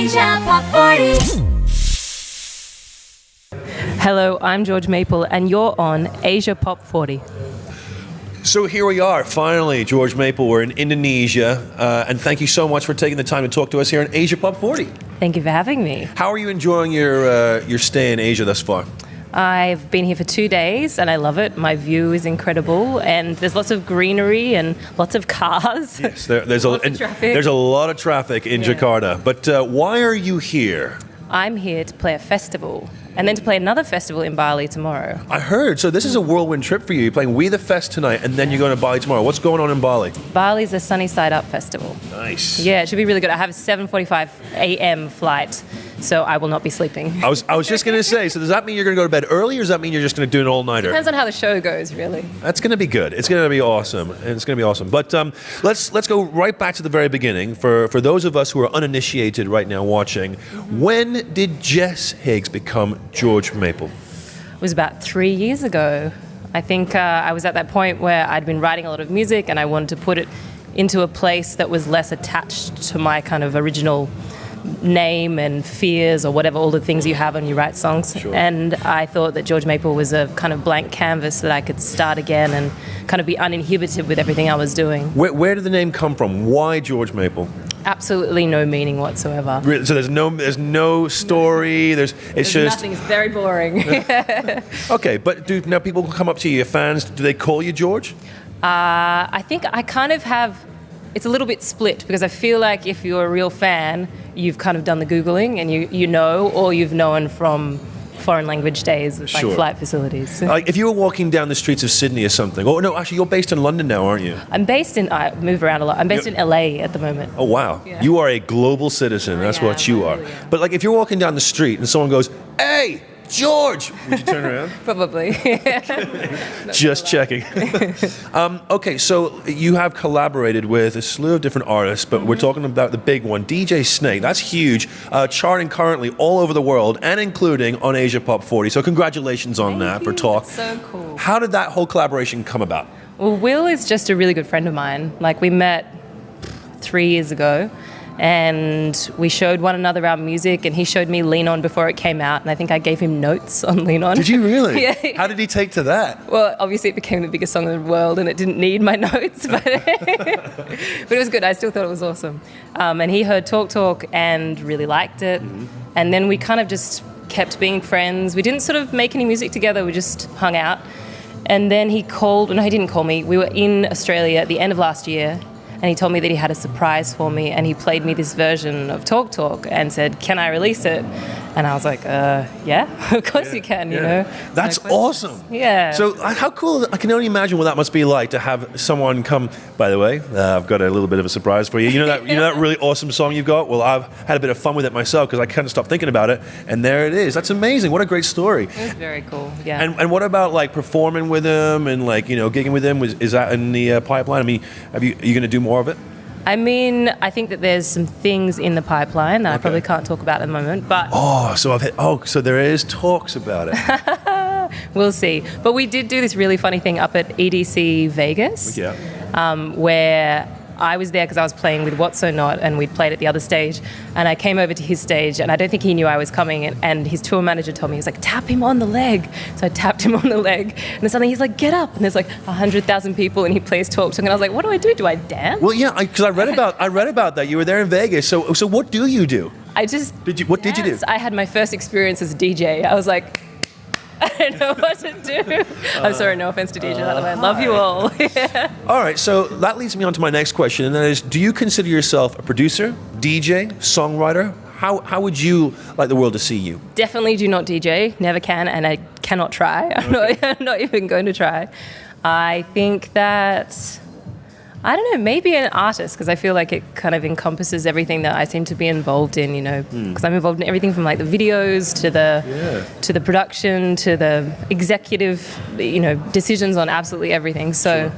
Asia Pop 40. Hello, I'm George Maple, and you're on Asia Pop 40. So here we are, finally, George Maple. We're in Indonesia, and thank you so much for taking the time to talk to us here on Asia Pop 40. Thank you for having me. How are you enjoying your stay in Asia thus far? I've been here for 2 days, and I love it. My view is incredible, and there's lots of greenery and lots of cars. Yes, there's Lots of traffic. there's a lot of traffic in Jakarta. But why are you here? I'm here to play a festival, and then to play another festival in Bali tomorrow. I heard. So this is a whirlwind trip for you. You're playing We the Fest tonight, and then you're going to Bali tomorrow. What's going on in Bali? Bali's a Sunny Side Up festival. Nice. Yeah, it should be really good. I have a 7:45 a.m. flight, so I will not be sleeping. I was just going to say, so does that mean you're going to go to bed early, or does that mean you're just going to do an all-nighter? Depends on how the show goes, really. That's going to be good. It's going to be awesome. It's going to be awesome. But let's go right back to the very beginning. For those of us who are uninitiated right now watching, when did Jess Higgs become George Maple? It was about 3 years ago. I think I was at that point where I'd been writing a lot of music and I wanted to put it into a place that was less attached to my kind of original name and fears or whatever, all the things you have when you write songs. Sure. And I thought that George Maple was a kind of blank canvas that I could start again and kind of be uninhibited with everything I was doing. Where did the name come from? Why George Maple? Absolutely no meaning whatsoever. So there's no story. It's just Nothing. It's very boring. Okay. But do now people come up to you, your fans? Do they call you George? I think I kind of have. It's a little bit split because I feel like if you're a real fan, you've kind of done the Googling and you know, or you've known from foreign language days with Sure. like flight facilities. Like if you were walking down the streets of Sydney or something. Oh no, actually you're based in London now, aren't you? I move around a lot. I'm based in LA at the moment. Oh wow. Yeah. You are a global citizen. That's I what am. you I are. really am. But like if you're walking down the street and someone goes, "Hey, George," would you turn around? Probably. Just checking. Okay, so you have collaborated with a slew of different artists, but we're talking about the big one, DJ Snake. That's huge, charting currently all over the world and including on Asia Pop 40. So congratulations on that for Talk. That's so cool. How did that whole collaboration come about? Well, Will is just a really good friend of mine. Like we met 3 years ago. And we showed one another our music, and he showed me Lean On before it came out, and I think I gave him notes on Lean On. Did you really? Yeah. How did he take to that? Well, obviously it became the biggest song in the world, and it didn't need my notes, but but it was good. I still thought it was awesome. And he heard Talk Talk and really liked it, and then we kind of just kept being friends. We didn't sort of make any music together. We just hung out, and then he called. No, he didn't call me. We were in Australia at the end of last year. And he told me that he had a surprise for me, and he played me this version of Talk Talk and said, "Can I release it?" And I was like, "Yeah, of course you can." You know, That's no question. awesome. Yeah. So how cool! I can only imagine what that must be like to have someone come. By the way, I've got a little bit of a surprise for you. You know that really awesome song you've got. Well, I've had a bit of fun with it myself because I couldn't stop thinking about it, and there it is. That's amazing. What a great story. It was very cool. Yeah. And what about like performing with him and like gigging with him? Is that in the pipeline? I mean, are you going to do more of it? I mean, I think that there's some things in the pipeline that I probably can't talk about at the moment, but So there is talks about it. we'll see. But we did do this really funny thing up at EDC Vegas, Yeah. where I was there because I was playing with What's So Not, and we'd played at the other stage, and I came over to his stage, and I don't think he knew I was coming, and his tour manager told me, he was like, "Tap him on the leg." So I tapped him on the leg, and then suddenly he's like, "Get up," and there's like 100,000 people, and he plays Talk Talk, and I was like, "What do I do? Do I dance?" Well, yeah, because I read about that. You were there in Vegas. So what do you do? I just What did you do? I had my first experience as a DJ. I was like, I don't know what to do. I'm sorry, no offense to DJ, by the way. I love you all. Yeah. All right, so that leads me on to my next question, and that is, do you consider yourself a producer, DJ, songwriter? How would you like the world to see you? Definitely do not DJ, never can, and I cannot try. I'm not even going to try. I think that, I don't know, maybe an artist, because I feel like it kind of encompasses everything that I seem to be involved in, because I'm involved in everything from like the videos to the production to the executive, decisions on absolutely everything. So,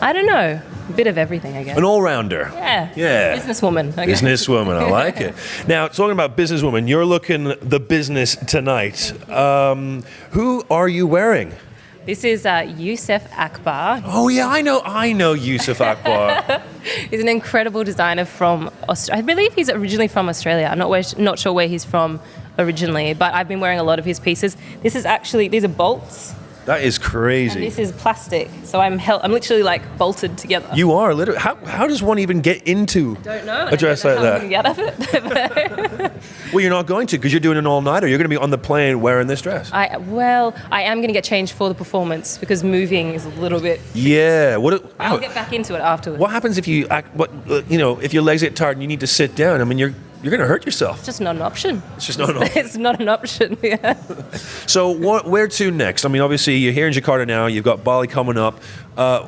I don't know. A bit of everything, I guess. An all-rounder. Yeah. Businesswoman, I guess. Businesswoman, I like it. Now, talking about businesswoman, you're looking the business tonight. Who are you wearing? This is Youssef Akbar. Oh yeah, I know Yusuf Akbar. He's an incredible designer from Australia. I believe he's originally from Australia. I'm not sure where he's from originally, but I've been wearing a lot of his pieces. These are bolts. That is crazy. And this is plastic, so I'm literally like bolted together. You are literally. How does one even get into Don't know. a dress like that? Get out of it. Well, you're not going to because you're doing an all-nighter. You're going to be on the plane wearing this dress. I am going to get changed for the performance because moving is a little bit. Yeah. I'll get back into it afterwards. What happens if you if your legs get tired and you need to sit down? I mean, you're going to hurt yourself. It's just not an option. It's just not an option. It's not an option. Yeah. So where to next? I mean, obviously you're here in Jakarta now. You've got Bali coming up.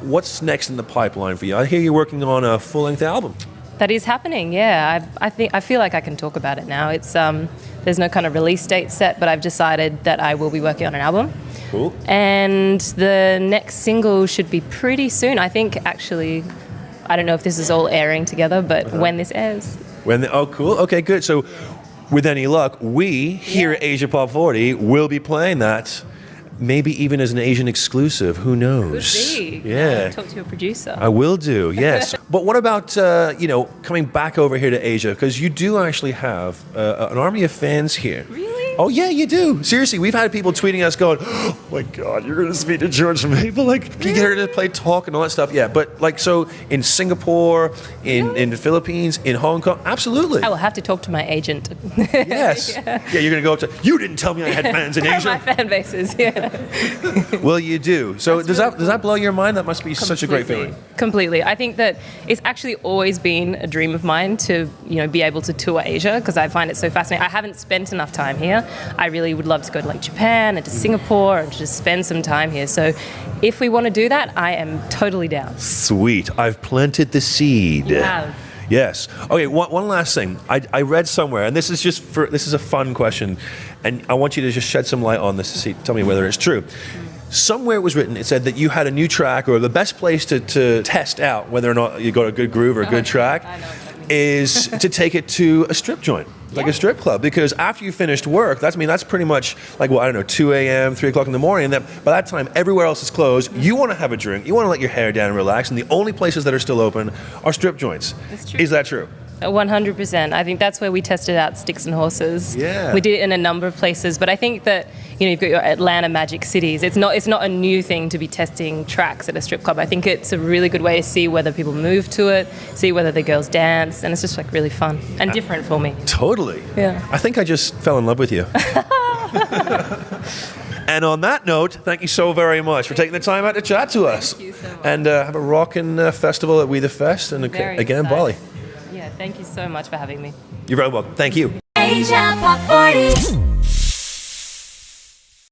What's next in the pipeline for you? I hear you're working on a full-length album. That is happening. Yeah. I feel like I can talk about it now. It's there's no kind of release date set, but I've decided that I will be working on an album. Cool. And the next single should be pretty soon. I think actually, I don't know if this is all airing together, but when this airs. Oh, cool. Okay, good. So, with any luck, we here at Asia Pop 40 will be playing that, maybe even as an Asian exclusive. Who knows? Could be. Yeah. Talk to your producer. I will do. Yes. But what about coming back over here to Asia? Because you do actually have an army of fans here. Really? Oh yeah, you do. Seriously, we've had people tweeting us going, "Oh my God, you're going to speak to George Maple? Like, can you get her to play talk and all that stuff?" Yeah, but like, so in Singapore, in the Philippines, in Hong Kong, absolutely. I will have to talk to my agent. Yes. Yeah, you're going to go up to. You didn't tell me I had fans in Asia. My fan bases. Yeah. Well, you do. So does that blow your mind? That must be such a great feeling. Completely. I think that it's actually always been a dream of mine to be able to tour Asia because I find it so fascinating. I haven't spent enough time here. I really would love to go to like Japan and to Singapore and just spend some time here. So if we want to do that, I am totally down. Sweet. I've planted the seed. You have. Yes. Okay, one last thing. I read somewhere, and this is a fun question, and I want you to just shed some light on this to see, tell me whether it's true. Somewhere it was written, it said that you had a new track, or the best place to test out whether or not you got a good groove or a good track is to take it to a strip joint, like a strip club, because after you finished work, that's pretty much like, 2 a.m., 3 o'clock in the morning, and that by that time everywhere else is closed. You want to have a drink, you want to let your hair down and relax, and the only places that are still open are strip joints. That's true. Is that true? 100%. I think that's where we tested out Sticks and Horses. Yeah. We did it in a number of places, but I think that you've got your Atlanta Magic Cities. It's not a new thing to be testing tracks at a strip club. I think it's a really good way to see whether people move to it, see whether the girls dance, and it's just like really fun and different for me. Totally. Yeah. I think I just fell in love with you. And on that note, thank you so very much for taking the time out to chat to us. Thank you so much. And have a rockin' festival at We The Fest, and Very again, excited. Bali. Yeah, thank you so much for having me. You're very welcome. Thank you. Asia Pop 40.